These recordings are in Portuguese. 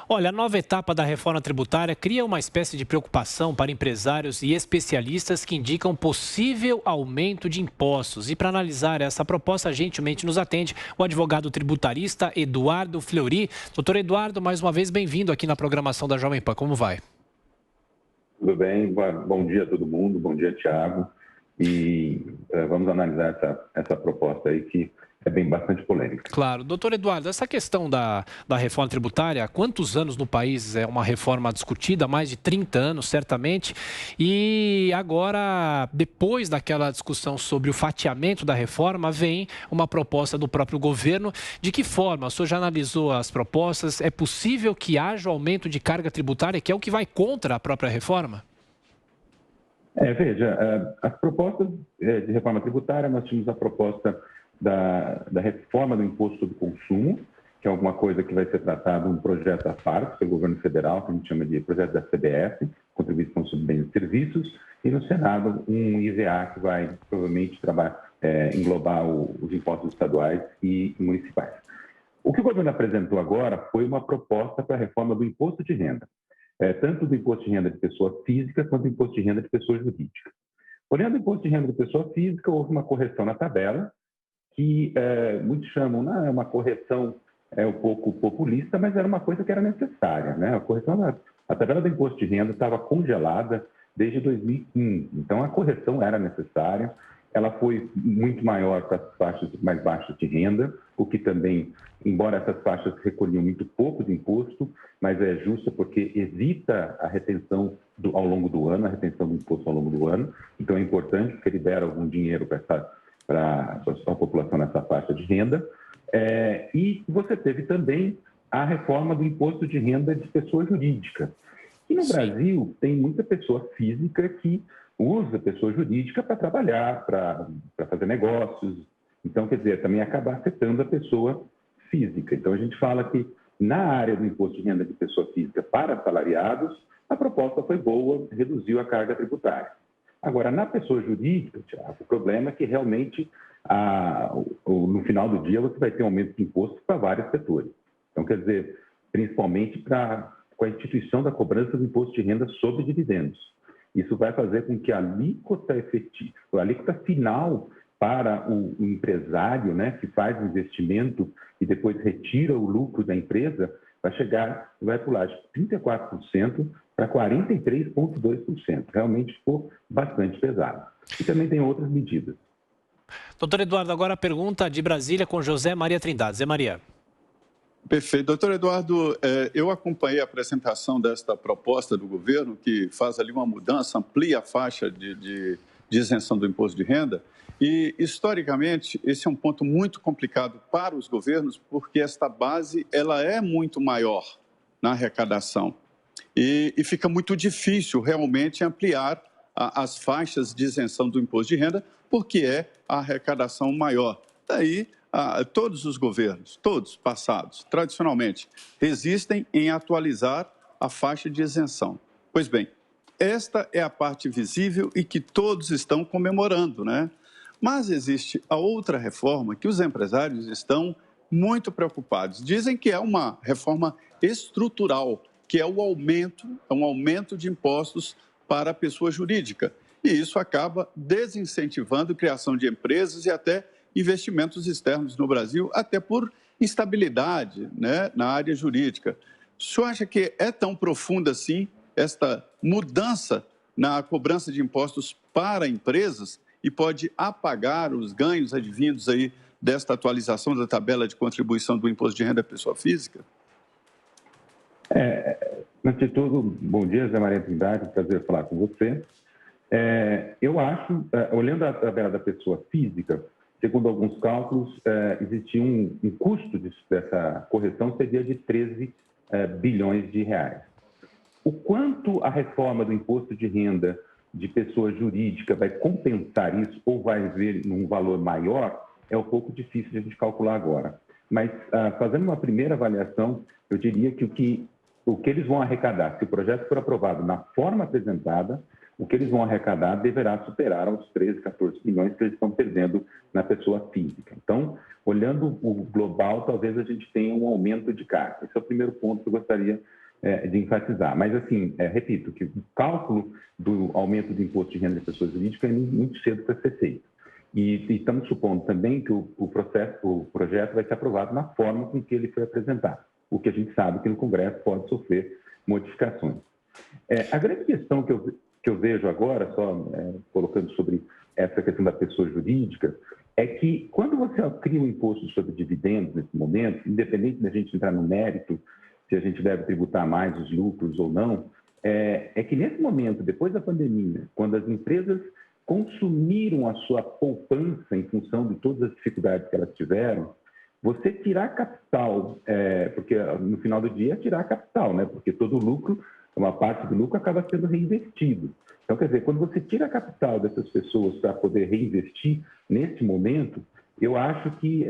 Olha, a nova etapa da reforma tributária cria uma espécie de preocupação para empresários e especialistas que indicam possível aumento de impostos. E para analisar essa proposta, gentilmente nos atende o advogado tributarista Eduardo Fleury. Doutor Eduardo, mais uma vez bem-vindo aqui na programação da Jovem Pan. Como vai? Tudo bem? Bom dia a todo mundo, bom dia, Thiago. Vamos analisar essa proposta aí que é bastante polêmica. Claro. Doutor Eduardo, essa questão da reforma tributária, há quantos anos no país é uma reforma discutida? Mais de 30 anos, certamente. E agora, depois daquela discussão sobre o fatiamento da reforma, vem uma proposta do próprio governo. De que forma? O senhor já analisou as propostas? É possível que haja aumento de carga tributária, que é o que vai contra a própria reforma? Veja, as propostas de reforma tributária, nós tínhamos a proposta da reforma do imposto sobre consumo, que é alguma coisa que vai ser tratada um projeto à parte pelo governo federal, que a gente chama de projeto da CBS, Contribuição sobre Bens e Serviços, e no Senado um IVA que vai provavelmente englobar os impostos estaduais e municipais. O que o governo apresentou agora foi uma proposta para a reforma do imposto de renda, tanto do imposto de renda de pessoa física quanto do imposto de renda de pessoa jurídica. Olhando o imposto de renda de pessoa física, houve uma correção na tabela, que muitos chamam, não é uma correção um pouco populista, mas era uma coisa que era necessária, né? A correção a tabela do imposto de renda estava congelada desde 2015, então a correção era necessária. Ela foi muito maior para as faixas mais baixas de renda, o que também, embora essas faixas recolhiam muito pouco de imposto, mas é justa porque evita a retenção ao longo do ano, a retenção do imposto ao longo do ano. Então é importante porque libera algum dinheiro para a população nessa faixa de renda. E você teve também a reforma do imposto de renda de pessoa jurídica. E no Brasil tem muita pessoa física que usa pessoa jurídica para trabalhar, para fazer negócios. Então, quer dizer, também acaba afetando a pessoa física. Então, a gente fala que na área do imposto de renda de pessoa física para assalariados, a proposta foi boa, reduziu a carga tributária. Agora, na pessoa jurídica, Thiago, o problema é que realmente, no final do dia, você vai ter um aumento de imposto para vários setores. Então, quer dizer, principalmente com a instituição da cobrança do imposto de renda sobre dividendos. Isso vai fazer com que a alíquota efetiva, a alíquota final para o empresário, né, que faz o investimento e depois retira o lucro da empresa, vai pular de 34% para 43,2%. Realmente ficou bastante pesado. E também tem outras medidas. Doutor Eduardo, agora a pergunta de Brasília com José Maria Trindade. Zé Maria. Perfeito. Doutor Eduardo, eu acompanhei a apresentação desta proposta do governo, que faz ali uma mudança, amplia a faixa de isenção do imposto de renda. E, historicamente, esse é um ponto muito complicado para os governos, porque esta base ela é muito maior na arrecadação. E fica muito difícil realmente ampliar as faixas de isenção do imposto de renda, porque é a arrecadação maior. Daí, todos os governos, todos passados, tradicionalmente, resistem em atualizar a faixa de isenção. Pois bem, esta é a parte visível e que todos estão comemorando, né? Mas existe a outra reforma que os empresários estão muito preocupados. Dizem que é uma reforma estrutural, que é um aumento de impostos para a pessoa jurídica. E isso acaba desincentivando a criação de empresas e até investimentos externos no Brasil, até por instabilidade, né, na área jurídica. O senhor acha que é tão profunda assim esta mudança na cobrança de impostos para empresas e pode apagar os ganhos advindos aí desta atualização da tabela de contribuição do imposto de renda à pessoa física? Antes de tudo, bom dia, Zé Maria Trindade, prazer falar com você. Eu acho, olhando a tabela da pessoa física, segundo alguns cálculos, existia um custo dessa correção seria de 13 bilhões de reais. O quanto a reforma do imposto de renda de pessoa jurídica vai compensar isso ou vai ver num valor maior é um pouco difícil de a gente calcular agora. Mas, fazendo uma primeira avaliação, eu diria que o que eles vão arrecadar, se o projeto for aprovado na forma apresentada, o que eles vão arrecadar deverá superar os 13, 14 bilhões que eles estão perdendo na pessoa física. Então, olhando o global, talvez a gente tenha um aumento de carga. Esse é o primeiro ponto que eu gostaria de enfatizar. Mas, assim, repito, que o cálculo do aumento do imposto de renda de pessoas jurídicas é muito cedo para ser feito. E estamos supondo também que o projeto vai ser aprovado na forma com que ele foi apresentado, o que a gente sabe que no Congresso pode sofrer modificações. A grande questão que eu vejo agora, só colocando sobre essa questão da pessoa jurídica, é que quando você cria um imposto sobre dividendos nesse momento, independente da gente entrar no mérito, se a gente deve tributar mais os lucros ou não, é que nesse momento, depois da pandemia, quando as empresas consumiram a sua poupança em função de todas as dificuldades que elas tiveram, você tirar capital, porque no final do dia é tirar capital, né? Porque todo lucro, uma parte do lucro acaba sendo reinvestido. Então, quer dizer, quando você tira capital dessas pessoas para poder reinvestir, nesse momento, eu acho que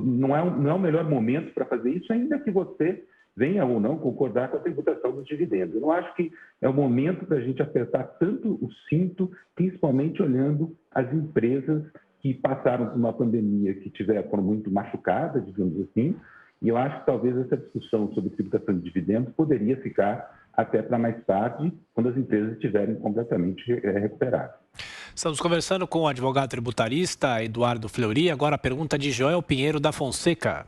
não é o melhor momento para fazer isso, ainda que você venha ou não concordar com a tributação dos dividendos. Eu não acho que é o momento para a gente apertar tanto o cinto, principalmente olhando as empresas que passaram por uma pandemia que foram muito machucadas, digamos assim, e eu acho que talvez essa discussão sobre tributação de dividendos poderia ficar até para mais tarde, quando as empresas estiverem completamente recuperadas. Estamos conversando com o advogado tributarista Eduardo Fleury. Agora a pergunta de Joel Pinheiro da Fonseca.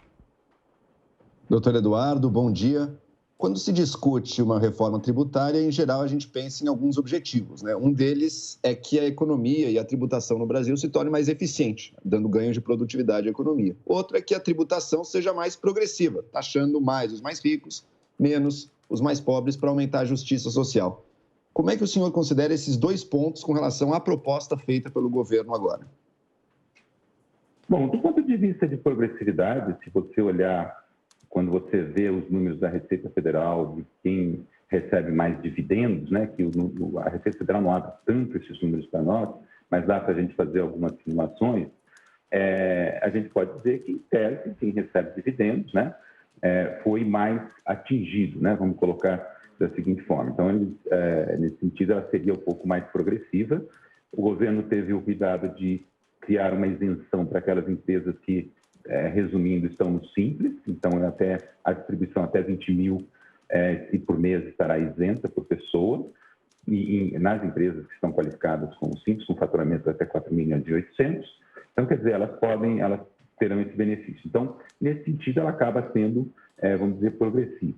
Doutor Eduardo, bom dia. Quando se discute uma reforma tributária, em geral, a gente pensa em alguns objetivos, né? Um deles é que a economia e a tributação no Brasil se torne mais eficiente, dando ganho de produtividade à economia. Outro é que a tributação seja mais progressiva, taxando mais os mais ricos, menos os mais pobres, para aumentar a justiça social. Como é que o senhor considera esses dois pontos com relação à proposta feita pelo governo agora? Bom, do ponto de vista de progressividade, se você olhar, quando você vê os números da Receita Federal, de quem recebe mais dividendos, né, que a Receita Federal não abre tanto esses números para nós, mas dá para a gente fazer algumas simulações, a gente pode dizer que, em tese, quem recebe dividendos, né, foi mais atingido, né, vamos colocar da seguinte forma. Então, nesse sentido, ela seria um pouco mais progressiva. O governo teve o cuidado de criar uma isenção para aquelas empresas que, resumindo, estão no Simples, então a distribuição até 20 mil e por mês estará isenta por pessoa, e nas empresas que estão qualificadas como Simples, com faturamento até 4 milhões e 800, então, quer dizer, elas terão esse benefício. Então, nesse sentido, ela acaba sendo, vamos dizer, progressiva.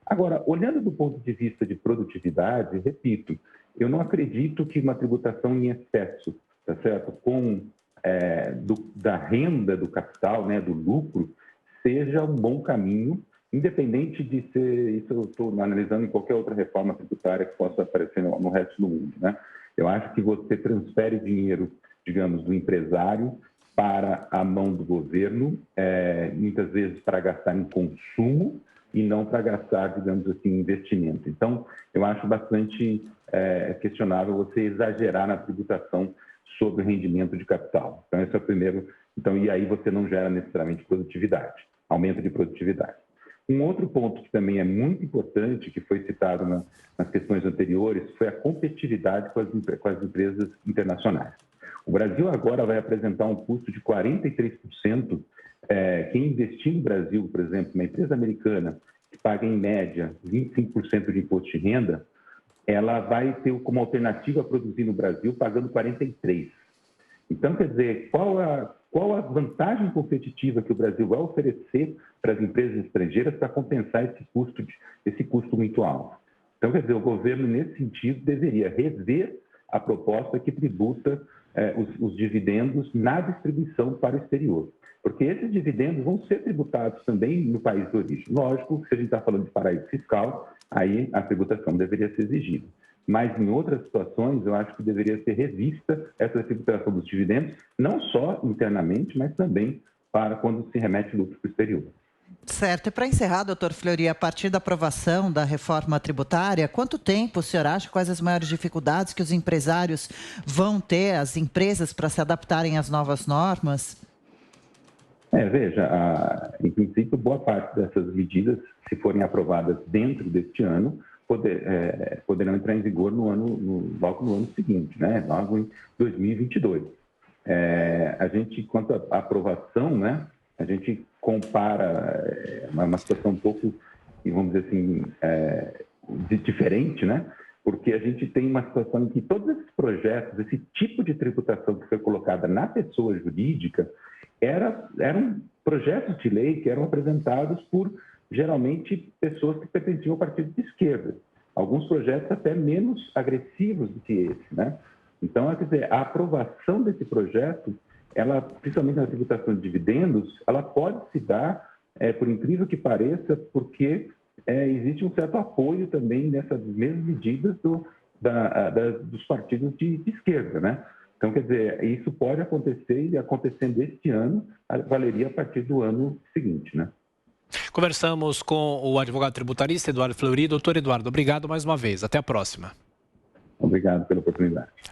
Agora, olhando do ponto de vista de produtividade, repito, eu não acredito que uma tributação em excesso, tá certo? Da renda do capital, né, do lucro, seja um bom caminho, independente de ser, isso eu estou analisando em qualquer outra reforma tributária que possa aparecer no resto do mundo, né? Eu acho que você transfere dinheiro, digamos, do empresário para a mão do governo, muitas vezes para gastar em consumo e não para gastar, digamos assim, em investimento. Então, eu acho bastante questionável você exagerar na tributação sobre o rendimento de capital. Então, esse é o primeiro. Então, e aí você não gera necessariamente produtividade, aumento de produtividade. Um outro ponto que também é muito importante, que foi citado nas questões anteriores, foi a competitividade com as empresas internacionais. O Brasil agora vai apresentar um custo de 43%. Quem investir no Brasil, por exemplo, uma empresa americana que paga em média 25% de imposto de renda, ela vai ter como alternativa a produzir no Brasil pagando 43%. Então, quer dizer, qual a vantagem competitiva que o Brasil vai oferecer para as empresas estrangeiras para compensar esse custo muito alto? Então, quer dizer, o governo, nesse sentido, deveria rever a proposta que tributa os dividendos na distribuição para o exterior. Porque esses dividendos vão ser tributados também no país de origem. Lógico, se a gente está falando de paraíso fiscal, aí a tributação deveria ser exigida. Mas em outras situações, eu acho que deveria ser revista essa tributação dos dividendos, não só internamente, mas também para quando se remete lucro para o exterior. Certo. E para encerrar, doutor Fleury, a partir da aprovação da reforma tributária, quanto tempo o senhor acha, quais as maiores dificuldades que os empresários vão ter, as empresas, para se adaptarem às novas normas? Veja, em princípio, boa parte dessas medidas, se forem aprovadas dentro deste ano, poderão entrar em vigor logo no ano seguinte, né? Logo em 2022. A gente, quanto à aprovação, né? A gente compara uma situação um pouco, vamos dizer assim, diferente, né? Porque a gente tem uma situação em que todos esses projetos, esse tipo de tributação que foi colocada na pessoa jurídica, eram projetos de lei que eram apresentados por, geralmente, pessoas que pertenciam ao partido de esquerda. Alguns projetos até menos agressivos do que esse, né? Então, quer dizer, a aprovação desse projeto, ela, principalmente na tributação de dividendos, ela pode se dar, por incrível que pareça, porque existe um certo apoio também nessas mesmas medidas dos partidos de esquerda, né? Então, quer dizer, isso pode acontecer e acontecendo este ano, valeria a partir do ano seguinte, né? Conversamos com o advogado tributarista Eduardo Fleury. Doutor Eduardo, obrigado mais uma vez. Até a próxima. Obrigado pela oportunidade.